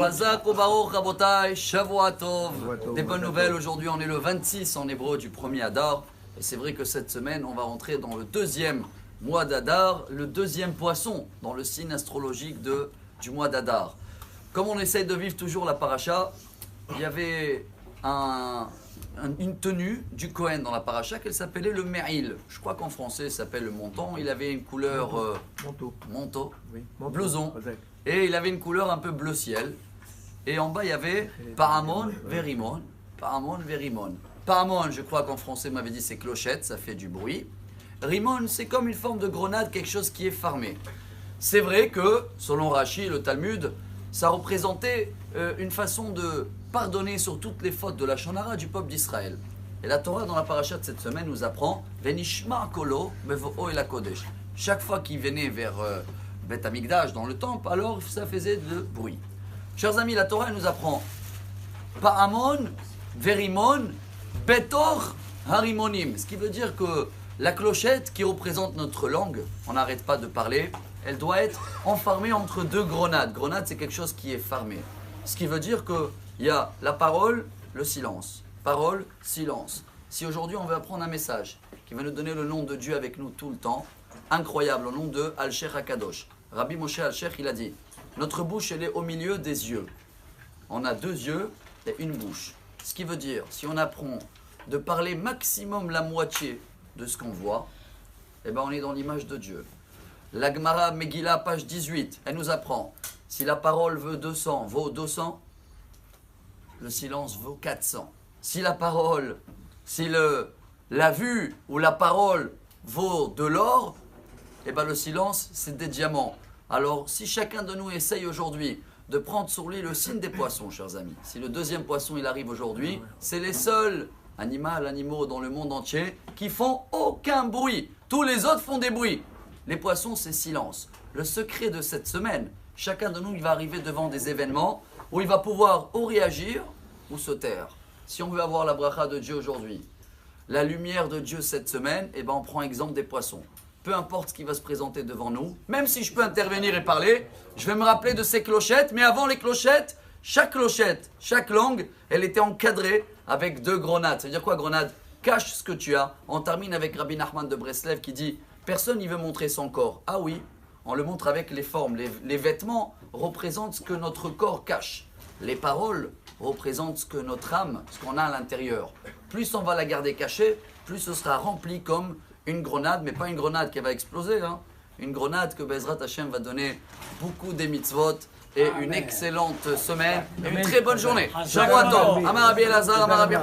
Chazak Baruch Rabotai, Shavua Tov. Des bonnes nouvelles, aujourd'hui on est le 26 en hébreu du premier Adar. Et c'est vrai que cette semaine on va rentrer dans le deuxième mois d'Adar, le deuxième poisson dans le signe astrologique du mois d'Adar. Comme on essaye de vivre toujours la paracha, il y avait une tenue du Kohen dans la paracha qu'elle s'appelait le Me'il. Je crois qu'en français ça s'appelle le montant. Il avait une couleur manteau, oui. Blouson. Et il avait une couleur un peu bleu ciel. Et en bas il y avait Paramon, Verimon. Paramon, Verimon. Paramon, je crois qu'en français m'avait dit c'est clochette, ça fait du bruit. Rimon, c'est comme une forme de grenade, quelque chose qui est fermé. C'est vrai que, selon Rashi, le Talmud, ça représentait une façon de pardonner sur toutes les fautes de la Shonara du peuple d'Israël. Et la Torah, dans la paracha de cette semaine, nous apprend Venishma kolo bevo'o el hakodesh. Chaque fois qu'il venait vers Beth Amikdash, dans le temple, alors ça faisait de bruit. Chers amis, la Torah nous apprend Pa'amon, Verimon, Betor, Harimonim. Ce qui veut dire que la clochette qui représente notre langue, on n'arrête pas de parler, elle doit être enfermée entre deux grenades. Grenade, c'est quelque chose qui est fermé. Ce qui veut dire qu'il y a la parole, le silence. Parole, silence. Si aujourd'hui on veut apprendre un message qui va nous donner le nom de Dieu avec nous tout le temps, incroyable, au nom de Al-Sheikh HaKadosh. Rabbi Moshe Al-Sheikh, il a dit, notre bouche, elle est au milieu des yeux. On a deux yeux et une bouche. Ce qui veut dire, si on apprend de parler maximum la moitié de ce qu'on voit, eh ben on est dans l'image de Dieu. La Gemara Megillah, page 18, elle nous apprend, si la parole vaut 200, le silence vaut 400. Si la parole, la vue ou la parole vaut de l'or, eh ben le silence, c'est des diamants. Alors, si chacun de nous essaye aujourd'hui de prendre sur lui le signe des poissons, chers amis, si le deuxième poisson, il arrive aujourd'hui, c'est les seuls animaux dans le monde entier qui font aucun bruit. Tous les autres font des bruits. Les poissons, c'est silence. Le secret de cette semaine, chacun de nous, il va arriver devant des événements où il va pouvoir ou réagir ou se taire. Si on veut avoir la bracha de Dieu aujourd'hui, la lumière de Dieu cette semaine, eh ben on prend exemple des poissons. Peu importe ce qui va se présenter devant nous, même si je peux intervenir et parler, je vais me rappeler de ces clochettes, mais avant les clochettes, chaque langue, elle était encadrée avec deux grenades. Ça veut dire quoi, grenade? Cache ce que tu as. On termine avec Rabbi Nachman de Breslev qui dit personne n'y veut montrer son corps. Ah oui, on le montre avec les formes. Les vêtements représentent ce que notre corps cache. Les paroles représentent ce que notre âme, ce qu'on a à l'intérieur. Plus on va la garder cachée, plus ce sera rempli comme une grenade, mais pas une grenade qui va exploser. Une grenade que Bezrat Hashem va donner beaucoup des mitzvot et une excellente semaine et une très bonne journée. Shavua Tov. Amar Rabbi Elazar, Amar Rabbi